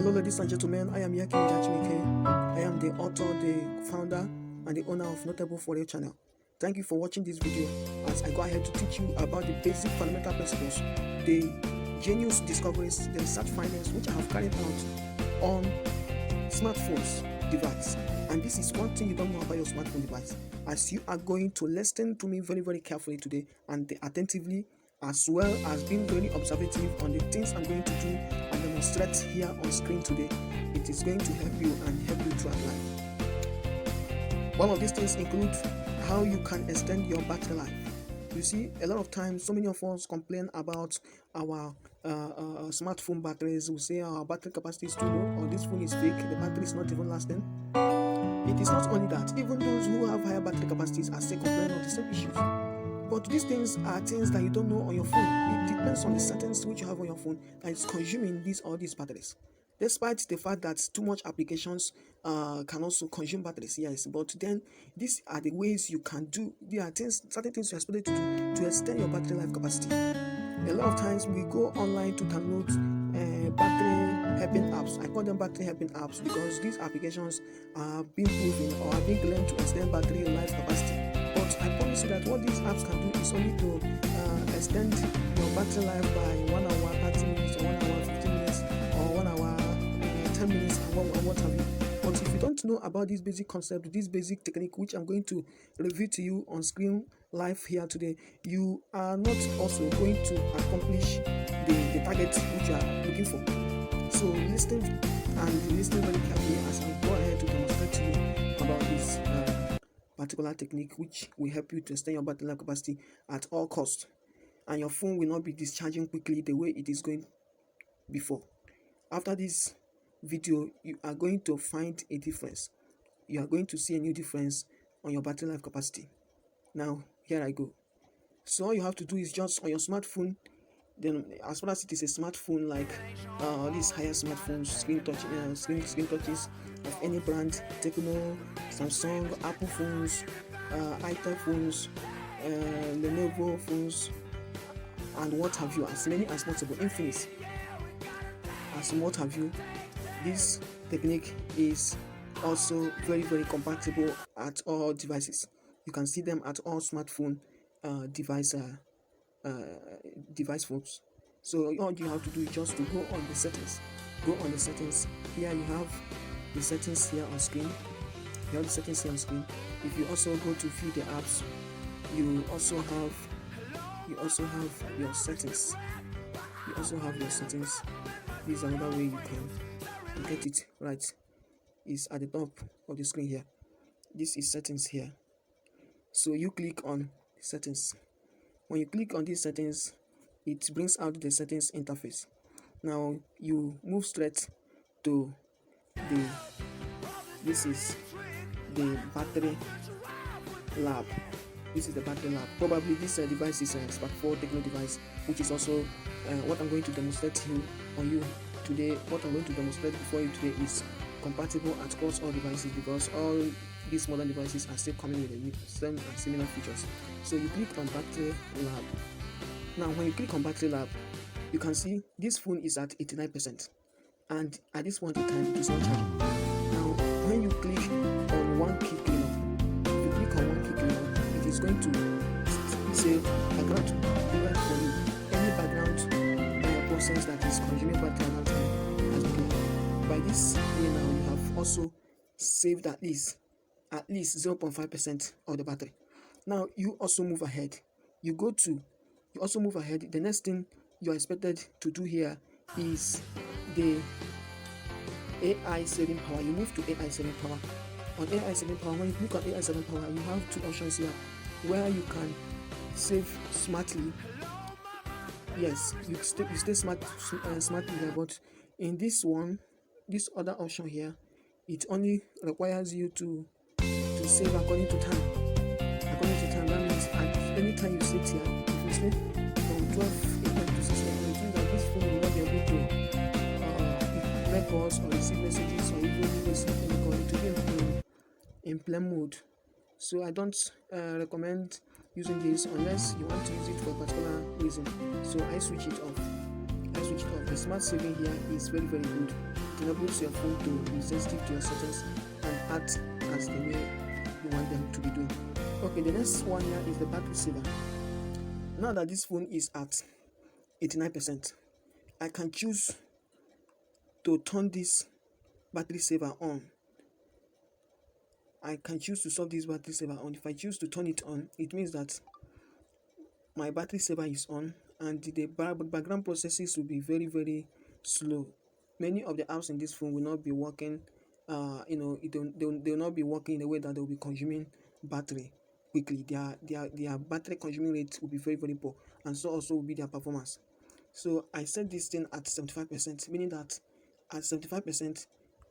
Hello ladies and gentlemen, I am A.K.A. I am the author, the founder and the owner of Notable For You channel. Thank you for watching this video as I go ahead to teach you about the basic fundamental principles, the genius discoveries, the research findings which I have carried out on smartphones device. And this is one thing you don't know about your smartphone device, as you are going to listen to me very carefully today and attentively, as well as being very observative on the things I'm going to do and demonstrate here on screen today. It is going to help you and help you throughout life. One of these things includes how you can extend your battery life. You see, a lot of times, so many of us complain about our smartphone batteries. We say our battery capacity is too low, or this phone is fake, the battery is not even lasting. It is not only that, even those who have higher battery capacities are still complaining of the same issues. But these things are things that you don't know on your phone. It depends on the settings which you have on your phone that is consuming these batteries. Despite the fact that too much applications can also consume batteries, yes, but then these are the ways you can do. There are certain things you are supposed to do to extend your battery life capacity. A lot of times we go online to download battery helping apps. I call them battery helping apps because these applications are being proven or are being claimed to extend battery life capacity. But I promise you that what these apps can do is only to extend your battery life by 1 hour, 30 minutes, or 1 hour, 15 minutes, or 1 hour, 10 minutes, and what have you. But if you don't know about this basic concept, this basic technique, which I'm going to review to you on screen live here today, you are not also going to accomplish the target which you are looking for. So listen very carefully as I go ahead to demonstrate to you about this particular technique, which will help you to extend your battery life capacity at all costs, and your phone will not be discharging quickly the way it is going before. After this video, you are going to find a difference. You are going to see a new difference on your battery life capacity. Now here I go. So all you have to do is just on your smartphone, then as far as it is a smartphone like these higher smartphones, screen touches of any brand, Techno, Samsung, Apple phones, itel phones, Lenovo phones, and what have you, as many as possible, Infinix, as what have you. This technique is also very compatible at all devices. You can see them at all smartphone device phones. So all you have to do is just to go on the settings. Here you have the settings here on screen. If you also go to view the apps, you also have your settings. This is another way you can get it right. Is at the top of the screen here. This is settings here. So you click on settings. When you click on these settings, it brings out the settings interface. Now you move straight to this is the battery lab. Probably this device is a Spark 4 Techno device, which is also what I'm going to demonstrate on you today. What I'm going to demonstrate before you today is compatible across all devices, because all these modern devices are still coming with the same and similar features. So you click on battery lab. Now when you click on battery lab, you can see this phone is at 89%, and at this point in time it is not charging. Now when you click on one key cleanup, it is going to say background to for you. Any background process that is consuming battery amount time has been done. By this way now you have also saved at least 0.5% of the battery. Now you also move ahead. The next thing you are expected to do here is the AI saving power. You move to AI saving power. On AI saving power, when you click on AI saving power, you have two options here where you can save smartly. Yes, you stay smartly here, but in this other option here, it only requires you to save according to time. That means at any time you sit here, if you sleep from 12 a.m. to 6 a.m., it means that this phone will not be able to record or receive messages or even receive any call. It will be in plane mode. So I don't recommend using this unless you want to use it for a particular reason. So I switch it off. switch it off. The smart saving here is very good. It enables your phone to be sensitive to your settings and act as the way you want them to be doing. Okay, the next one here is the battery saver. Now that this phone is at 89%, I can choose to turn this battery saver on. I can choose to solve this battery saver on. If I choose to turn it on, it means that my battery saver is on and the background processes will be very slow. Many of the apps in this phone will not be working, they will not be working in a way that they will be consuming battery quickly. Their battery consuming rate will be very poor, and so also will be their performance. So I set this thing at 75%, meaning that at 75%,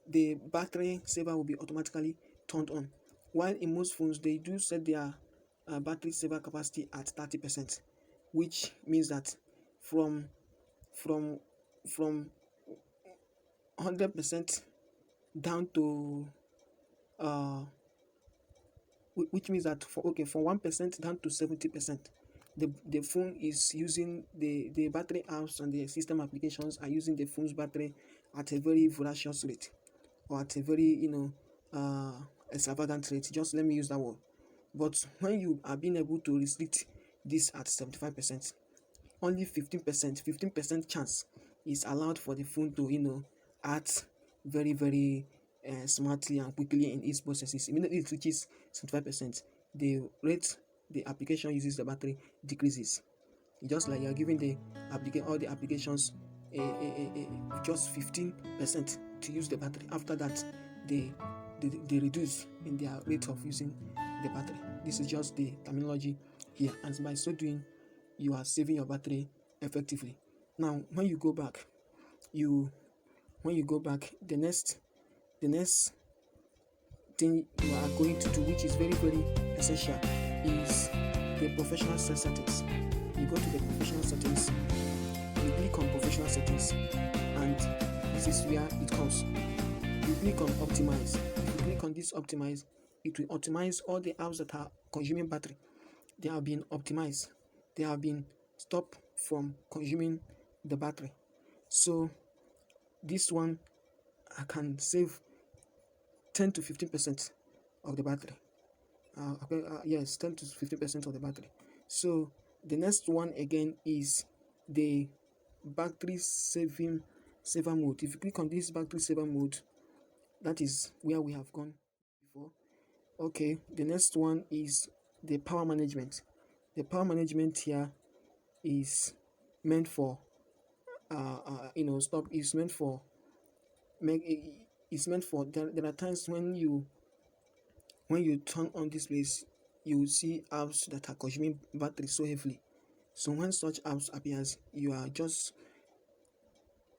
the battery saver will be automatically turned on. While in most phones, they do set their battery saver capacity at 30%, which means that from from from 100% down to uh which means that for 1% down to 70%, the phone is using the battery apps and the system applications are using the phone's battery at a very voracious rate, or at a very extravagant rate. Just let me use that word. But when you are being able to restrict this at 75%, only 15% chance is allowed for the phone to act very smartly and quickly in its processes. Immediately it reaches 75%, the rate the application uses the battery decreases. Just like you are giving all the applications just 15% to use the battery. After that, they reduce in their rate of using the battery. This is just the terminology here, and by so doing, you are saving your battery effectively. Now, when you go back, the next thing you are going to do, which is very essential, is the professional settings. You go to the professional settings, you click on professional settings, and this is where it comes. You click on optimize. If you click on this optimize, it will optimize all the apps that are consuming battery. They have been optimized. They have been stopped from consuming the battery. So this one, I can save 10 to 15% of the battery. Yes, 10 to 15% of the battery. So the next one again is the battery saver mode. If you click on this battery saver mode, that is where we have gone before. Okay, the next one is the power management. The power management here is meant for stop is meant for make it's meant for there are times when you turn on this place, you will see apps that are consuming battery so heavily. So when such apps appears, you are just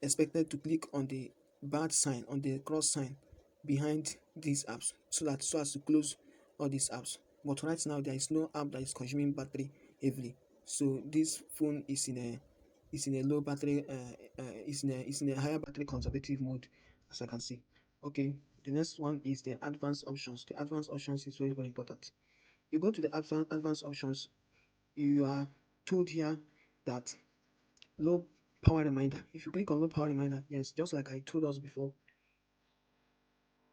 expected to click on the bad sign, on the cross sign behind these apps, so as to close all these apps. But right now there is no app that is consuming battery heavily. So this phone is in a low battery is in a higher battery conservative mode, as I can see. Okay, the next one is the advanced options. The advanced options is very important. You go to the advanced options, you are told here that low power reminder. If you click on low power reminder, yes, just like I told us before,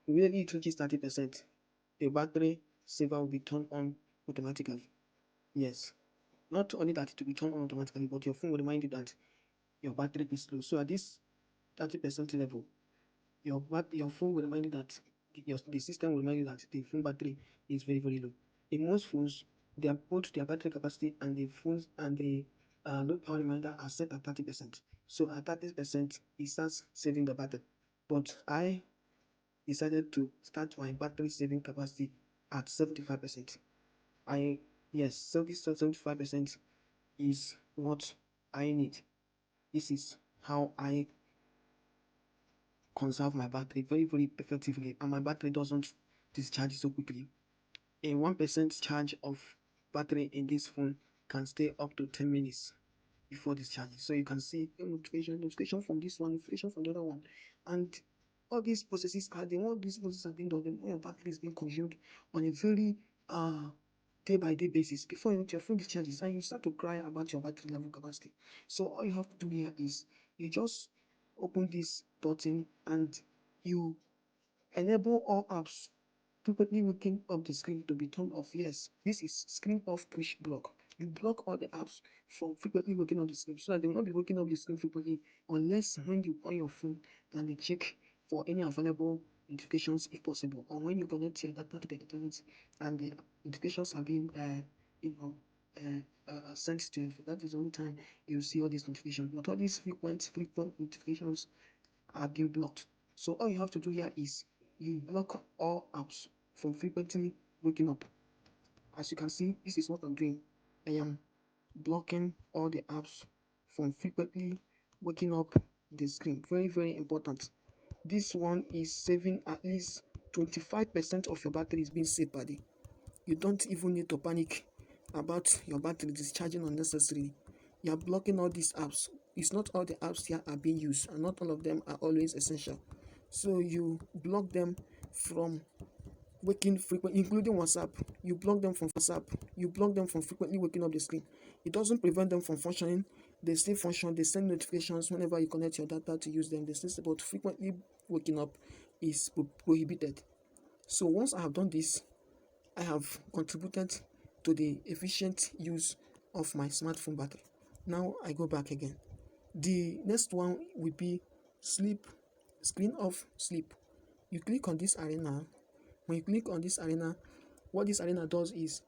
immediately it reaches 30%, the battery saver will be turned on automatically. Yes, not only that it will be turned on automatically, but your phone will remind you that your battery is low. So at this 30% level, your phone will remind you that the system will remind you that the phone battery is very low. In most phones, both their battery capacity and the phones and the low power reminder are set at 30%. So at 30%, it starts saving the battery. But I decided to start my battery saving capacity at 75%. I Yes, 75% is what I need. This is how I conserve my battery very effectively, and my battery doesn't discharge so quickly. A 1% charge of battery in this phone can stay up to 10 minutes before discharging. So you can see a notification from this one, notification from the other one, and all these processes are being done. When your battery is being consumed on a very day by day basis, before your phone discharges, and you start to cry about your battery level capacity. So all you have to do here is You just open this button and you enable all apps frequently waking up the screen to be turned off. Yes, this is screen off push block. You block all the apps from frequently waking up the screen so that they will not be waking up the screen frequently unless when you on your phone and you check for any available notifications if possible, or when you connect your data to the internet and the notifications are being you know sent to you. That is the only time you see all these notifications. But all these frequent notifications are being blocked. So all you have to do here is you block all apps from frequently waking up. As you can see, this is what I'm doing. I am blocking all the apps from frequently waking up the screen. Very, very important. This one is saving at least 25% of your battery is being saved per day. You don't even need to panic about your battery discharging unnecessarily. You are blocking all these apps. It's not all the apps here are being used, and not all of them are always essential. So you block them from waking frequently, including WhatsApp. You block them from WhatsApp. You block them from frequently waking up the screen. It doesn't prevent them from functioning. They still function. They send notifications whenever you connect your data to use them. They still, but frequently waking up is prohibited. So once I have done this, I have contributed to the efficient use of my smartphone battery. Now I go back again. The next one will be sleep, screen off sleep. You click on this arena. When you click on this arena, what this arena does is,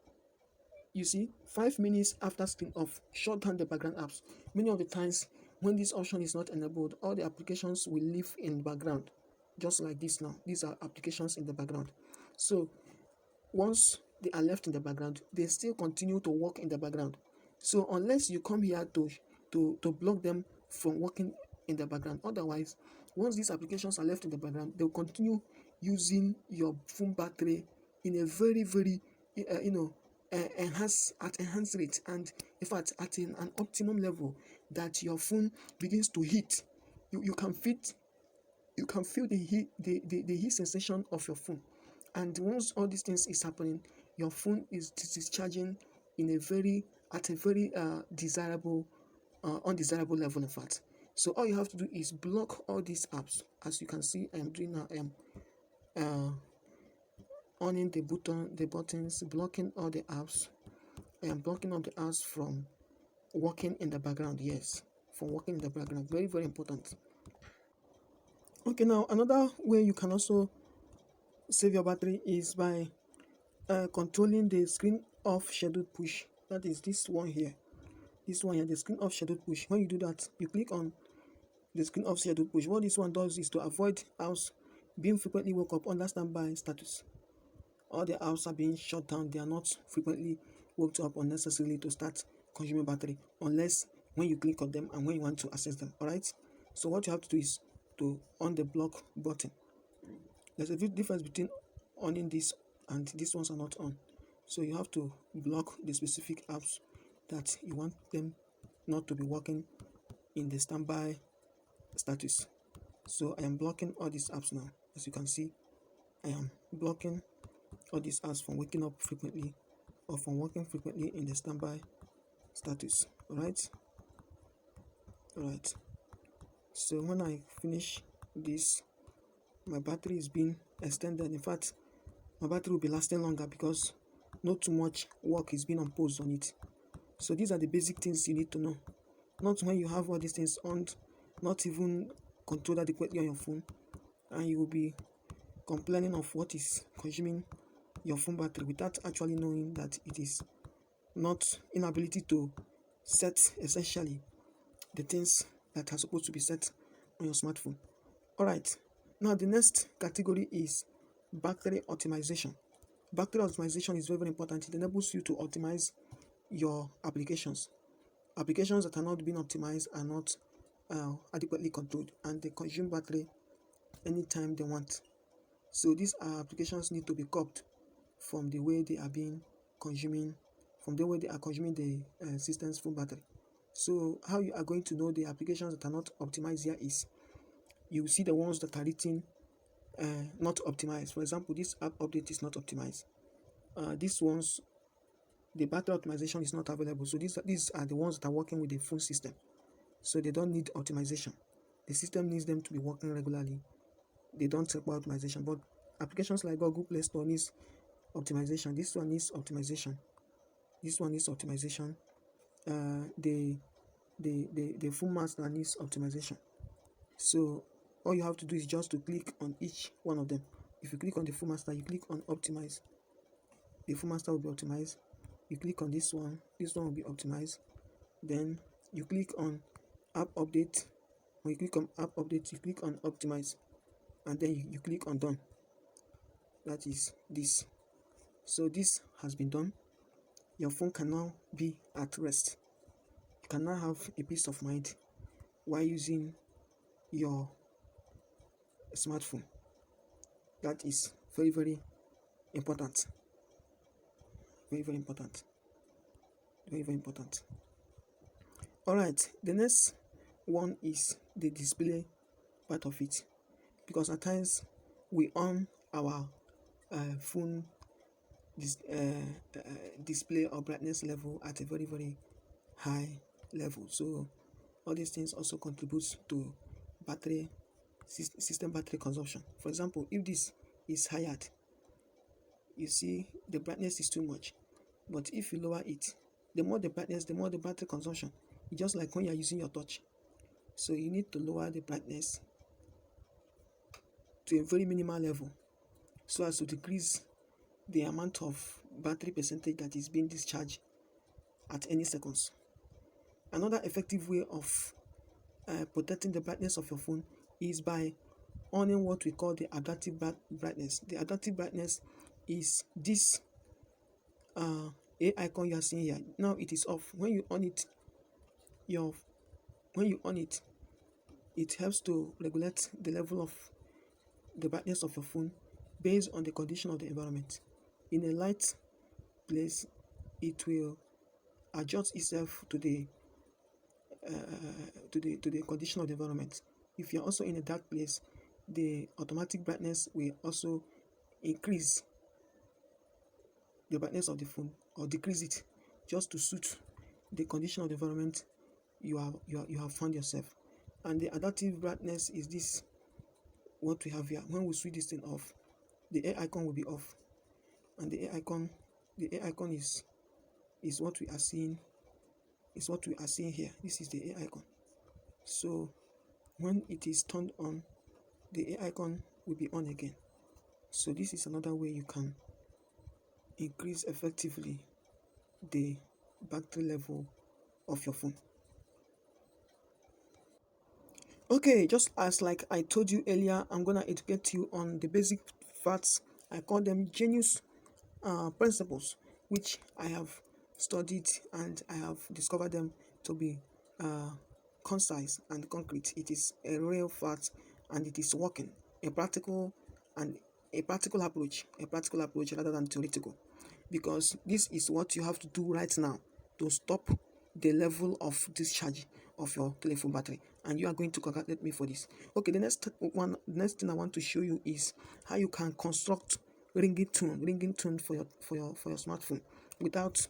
you see, 5 minutes after screen off, shut down the background apps. Many of the times when this option is not enabled, all the applications will live in the background, just like this now. These are applications in the background. So once they are left in the background, they still continue to work in the background. So unless you come here to block them from working in the background, otherwise, once these applications are left in the background, they'll continue using your phone battery in a very, very enhanced rate, and in fact at an optimum level that your phone begins to heat. You can feel the heat, the heat sensation of your phone. And once all these things is happening, your phone is discharging in a very desirable, undesirable level, in fact. So all you have to do is block all these apps. As you can see, I'm doing now. On the buttons, blocking all the apps. I am blocking all the apps from working in the background. Yes, from working in the background. Very, very important. Okay, now another way you can also save your battery is by controlling the screen off scheduled push. That is this one here. This one here, the screen off scheduled push. When you do that, you click on the screen off scheduled push. What this one does is to avoid apps being frequently woke up under standby status. All the apps are being shut down. They are not frequently woke up unnecessarily to start consuming battery, unless when you click on them and when you want to access them. All right. So what you have to do is to on the block button. There's a big difference between owning this and these ones are not on. So you have to block the specific apps that you want them not to be working in the standby status. So I am blocking all these apps now. As you can see, I am blocking all these apps from waking up frequently or from working frequently in the standby status. Alright. So when I finish this, my battery is being extended. In fact, my battery will be lasting longer because not too much work is being imposed on it. So these are the basic things you need to know. Not when you have all these things on, not even controlled adequately on your phone, and you will be complaining of what is consuming your phone battery without actually knowing that it is not inability to set essentially the things that are supposed to be set on your smartphone. Alright, now the next category is battery optimization. Battery optimization is very, very important. It enables you to optimize your applications. Applications that are not being optimized are not adequately controlled, and they consume battery anytime they want. So these applications need to be curbed from the way they are being consuming, from the way they are consuming the system's full battery. So how you are going to know the applications that are not optimized here is you see the ones that are written not optimized. For example, this app update is not optimized. These ones, the battery optimization is not available. So these are the ones that are working with the phone system. so they don't need optimization. The system needs them to be working regularly. They don't require optimization, but applications like Google Play Store needs optimization. This one needs optimization. This one needs optimization. The full master needs optimization. So all you have to do is just to click on each one of them. If you click on the full master, you click on optimize. The full master will be optimized. You click on this one will be optimized. Then you click on app update. When you click on app update, you click on optimize, and then you click on done. That is this. So this has been done. Your phone can now be at rest. You can now have a peace of mind while using your smartphone. That is very, very important. Very, very important. Very, very important. All right, the next one is the display part of it, because at times we on our phone display or brightness level at a very, very high level. So all these things also contributes to battery system battery consumption. For example, if this is hired, you see the brightness is too much, but if you lower it, the more the brightness, the more the battery consumption. It's just like when you're using your touch. So you need to lower the brightness to a very minimal level so as to decrease the amount of battery percentage that is being discharged at any seconds. Another effective way of protecting the brightness of your phone is by on what we call the adaptive brightness. The adaptive brightness is this A icon you are seeing here. Now it is off. When you on it, it helps to regulate the level of the brightness of your phone based on the condition of the environment. In a light place, it will adjust itself to the condition of the environment. If you're also in a dark place, the automatic brightness will also increase the brightness of the phone or decrease it just to suit the condition of the environment you have found yourself. And the adaptive brightness is this, what we have here. When we switch this thing off, the A icon will be off, and the A icon is what we are seeing. Is what we are seeing here. This is the A icon. So when it is turned on, the A icon will be on again. So this is another way you can increase effectively the battery level of your phone. Okay, just as like I told you earlier, I'm gonna educate you on the basic facts. I call them genius principles, which I have studied and I have discovered them to be concise and concrete. It is a real fact and it is working. A practical approach rather than theoretical, because this is what you have to do right now to stop the level of discharge of your telephone battery, and you are going to congratulate me for this. Okay, the next thing I want to show you is how you can construct ringing tone for your smartphone without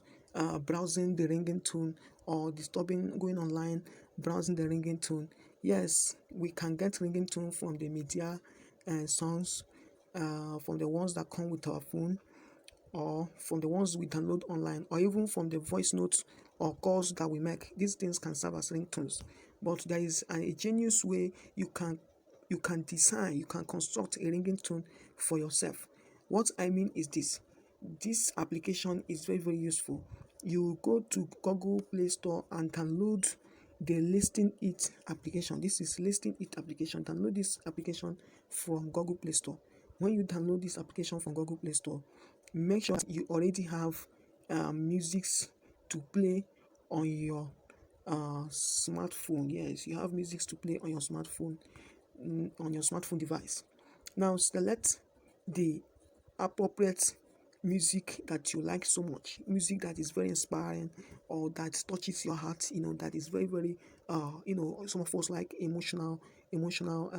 browsing the ringing tone or going online browsing the ringing tone. Yes, we can get ringing tone from the media and songs, from the ones that come with our phone, or from the ones we download online, or even from the voice notes or calls that we make. These things can serve as ringtones, but there is a genius way you can design, you can construct a ringing tone for yourself. What I mean is this application is very, very useful. You go to Google Play Store and download the Listing It application. This is Listing It application. Download this application from Google Play Store. When you download this application from Google Play Store, make sure you already have musics to play on your smartphone. Yes, you have musics to play on your smartphone, on your smartphone device. Now select the appropriate music that you like so much, music that is very inspiring or that touches your heart, that is very, very some of us like emotional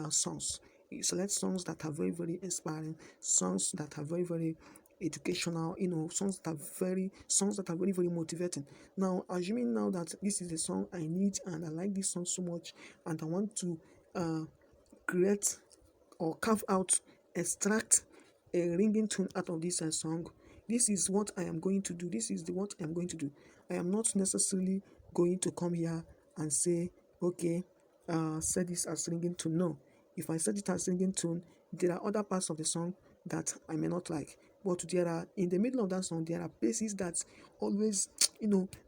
songs. You select songs that are very, very inspiring, songs that are very, very educational, songs that are very, very motivating. Now, assuming now that this is a song I need and I like this song so much, and I want to uh, create or carve out, extract a ringing tone out of this song. This is what I am going to do. This is what I am going to do. I am not necessarily going to come here and say, okay, set this as ringing tone. No, if I set it as ringing tone, there are other parts of the song that I may not like. But there are, in the middle of that song, there are places that always,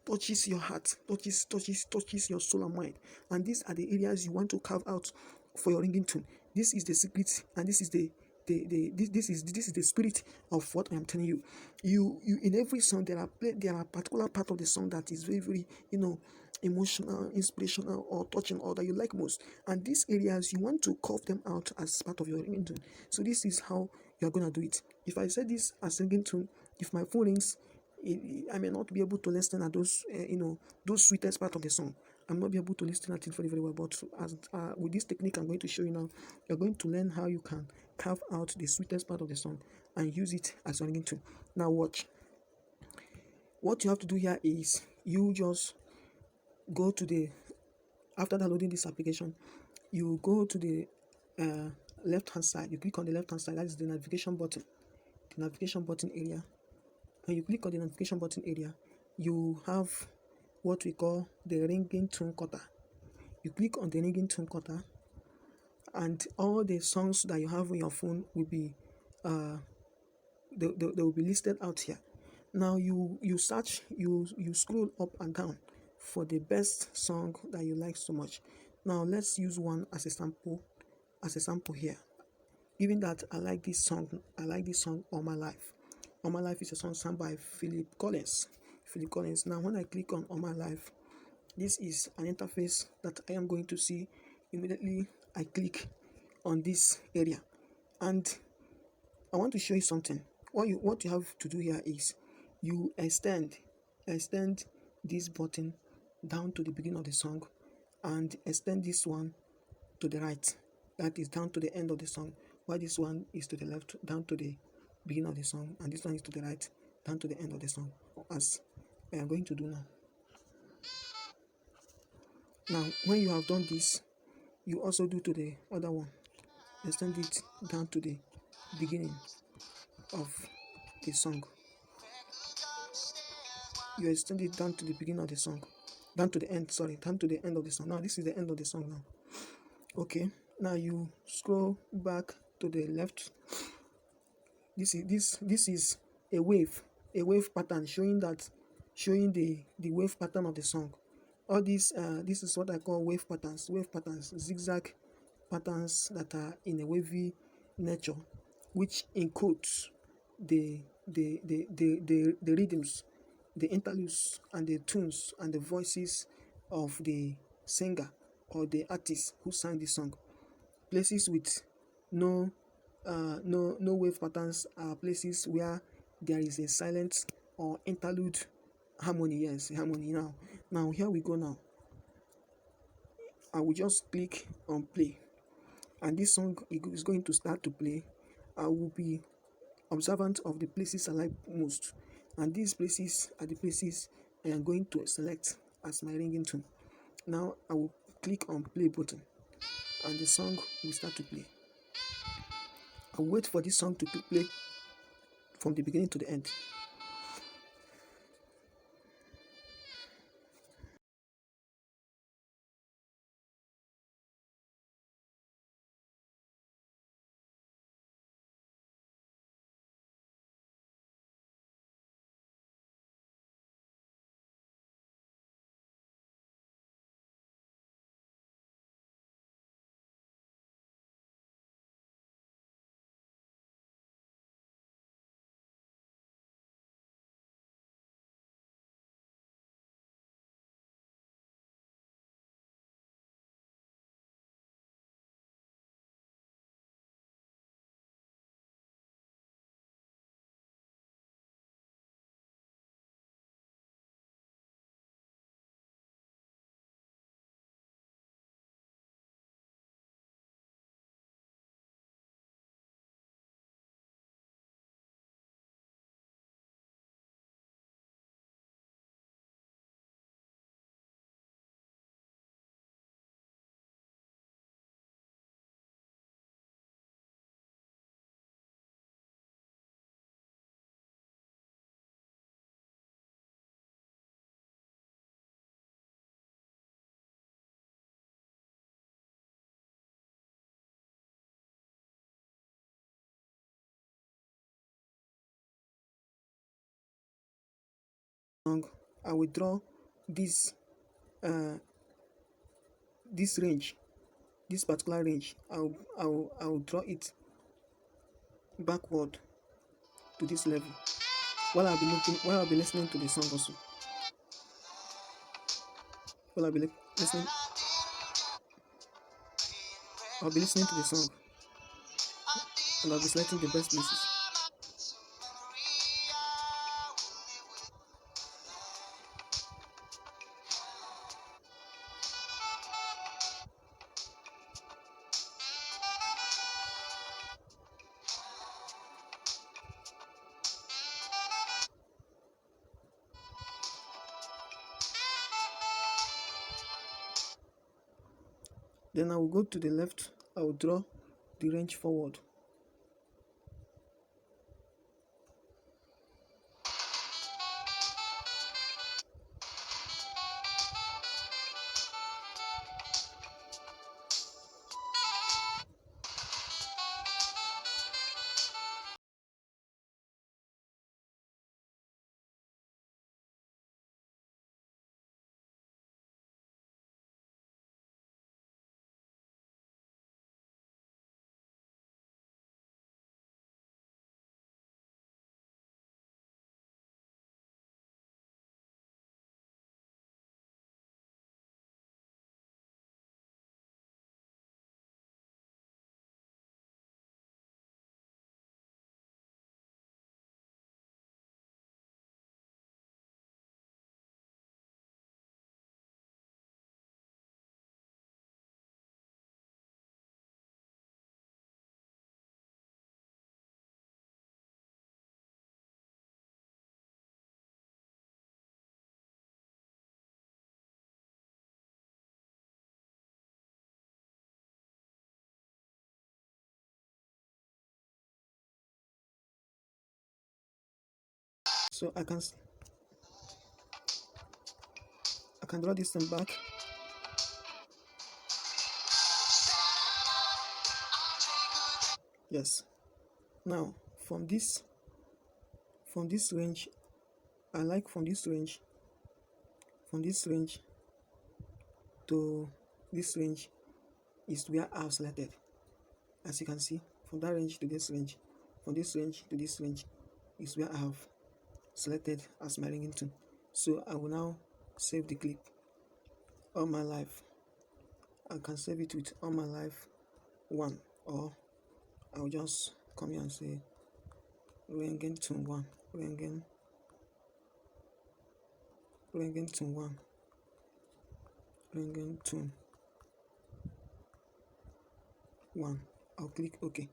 touches your heart, touches your soul and mind. And these are the areas you want to carve out for your ringing tone. This is the secret, and this is this is the spirit of what I am telling you. You in every song there are particular part of the song that is very, very, emotional, inspirational, or touching, or that you like most. And these areas you want to carve them out as part of your ringing tone. So this is how you are gonna do it. If I set this as ringing tone, if my phone rings, I may not be able to listen at those, those sweetest part of the song. I'm not be able to listen at it very, very well. But as with this technique I'm going to show you now, you're going to learn how you can carve out the sweetest part of the song and use it as your ringtone. Now watch. What you have to do here is you just go to the after downloading this application, you go to the left hand side. You click on the left hand side. That is the navigation button. The navigation button area. When you click on the navigation button area, you have what we call the ringing tone cutter. You click on the ringing tone cutter, and all the songs that you have on your phone will be they will be listed out here. Now you search, you scroll up and down for the best song that you like so much. Now let's use one as a sample here. Given that I like this song All My Life. All My Life is a song sung by Philip Collins. Now when I click on All My Life, this is an interface that I am going to see immediately I click on this area. And I want to show you something. What you have to do here is you extend this button down to the beginning of the song, and extend this one to the right. That is down to the end of the song. While this one is to the left, down to the beginning of the song, and this one is to the right, down to the end of the song. As I am going to do now. Now, when you have done this, you also do to the other one. Extend it down to the beginning of the song. You extend it down to the beginning of the song, down to the end of the song. Now this is the end of the song now. Okay, now you scroll back to the left. This is a wave pattern, showing the wave pattern of the song. All this this is what I call wave patterns, zigzag patterns that are in a wavy nature, which encodes the rhythms, the interludes, and the tunes and the voices of the singer or the artist who sang the song. Places with no wave patterns are places where there is a silent or interlude harmony. Yes, harmony. Now here we go. Now I will just click on play, and this song is going to start to play. I will be observant of the places I like most, and these places are the places I am going to select as my ringing tone. Now I will click on play button, and the song will start to play. I'll wait for this song to play from the beginning to the end. song, I will draw this this range, this particular range. I'll draw it backward to this level while I'll be listening to the song also. While listening, I'll be listening to the song and I'll be selecting the best places. Then I will go to the left, I will draw the range forward. So I can draw this thing back. Yes. Now from this range, I like from this range to this range is where I've selected. As you can see, from that range to this range, from this range to this range is where I have selected as my ringing tone. So I will now save the clip. All My Life. I can save it with All My Life 1, or I'll just come here and say ringing tone 1, ringing tone 1, ringing tone 1. I'll click OK.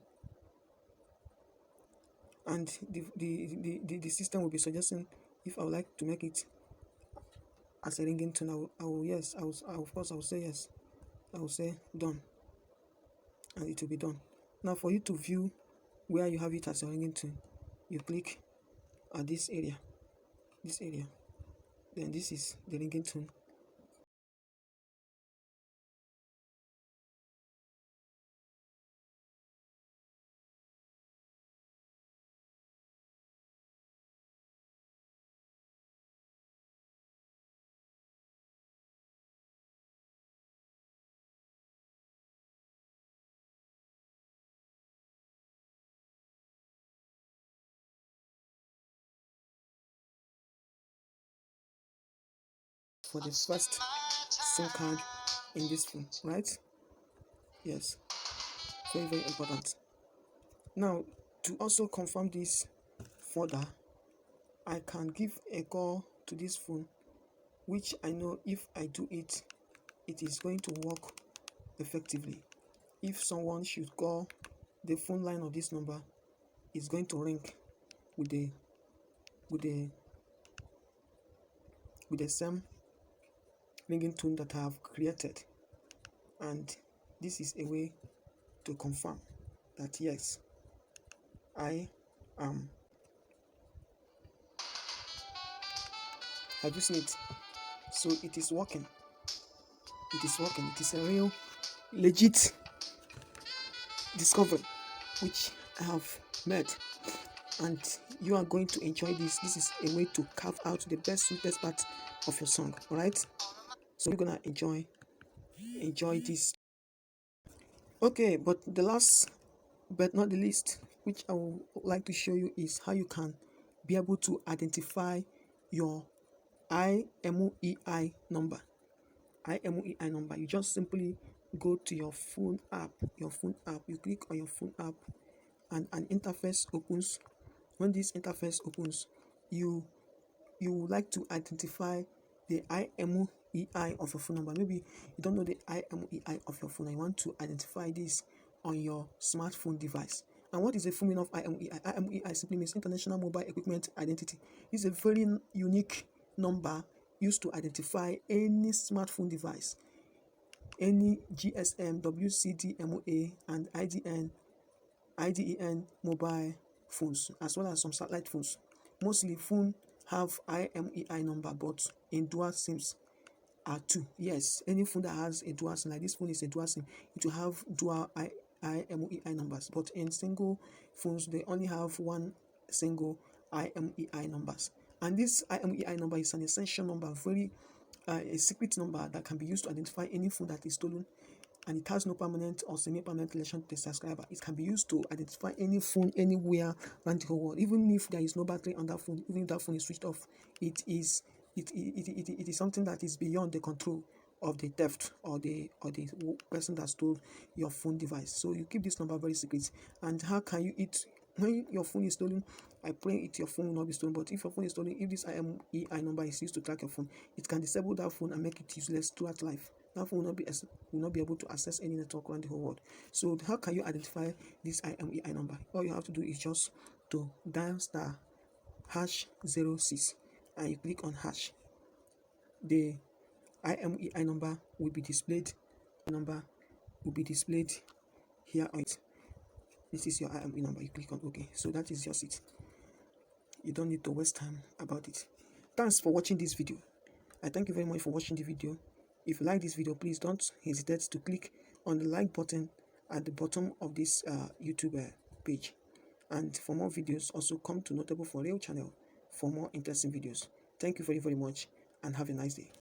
And the system will be suggesting if I would like to make it as a ringing tone. Of course I will say yes. I will say done, and it will be done. Now for you to view where you have it as a ringing tone, you click at this area, then this is the ringing tone. For the first SIM card in this phone, right? Yes, very, very important. Now, to also confirm this further, I can give a call to this phone, which I know if I do it, it is going to work effectively. If someone should call the phone line of this number, it's going to ring with the same ringing tone that I have created, and this is a way to confirm that yes, I am. Have you seen it? So it is working. It is working. It is a real legit discovery which I have made. and you are going to enjoy this. This is a way to carve out the best, sweetest part of your song. All right, so we're gonna enjoy this. Okay, but the last but not the least, which I would like to show you, is how you can be able to identify your IMEI number. IMEI number. You just simply go to your phone app. You click on your phone app, and an interface opens. When this interface opens, you would like to identify the IMEI of your phone number. Maybe you don't know the IMEI of your phone and you want to identify this on your smartphone device. And what is the full meaning of IMEI? IMEI simply means International Mobile Equipment Identity. It's a very unique number used to identify any smartphone device, any GSM, WCDMA, and IDEN mobile phones, as well as some satellite phones. Mostly phones have IMEI number, but in dual SIMs are two. Yes, any phone that has a dual SIM, like this phone is a dual SIM, it will have dual IMEI numbers. But in single phones, they only have one single IMEI numbers. And this IMEI number is an essential number, very a secret number that can be used to identify any phone that is stolen, and it has no permanent or semi-permanent relation to the subscriber. It can be used to identify any phone anywhere around the whole world. Even if there is no battery on that phone, even if that phone is switched off, it is something that is beyond the control of the theft or the person that stole your phone device. So you keep this number very secret. And how can you when your phone is stolen? I pray your phone will not be stolen. But if your phone is stolen, if this IMEI number is used to track your phone, it can disable that phone and make it useless throughout life. That phone will not be able to access any network around the whole world. So how can you identify this IMEI number? All you have to do is just to dial star #06 and you click on hash. The IMEI number will be displayed. Number will be displayed here on it. This is your IMEI number. You click on OK. So that is just it. You don't need to waste time about it. Thanks for watching this video. I thank you very much for watching the video. If you like this video, please don't hesitate to click on the like button at the bottom of this YouTube page. And for more videos, also come to Notable for Real channel for more interesting videos. Thank you very much and have a nice day.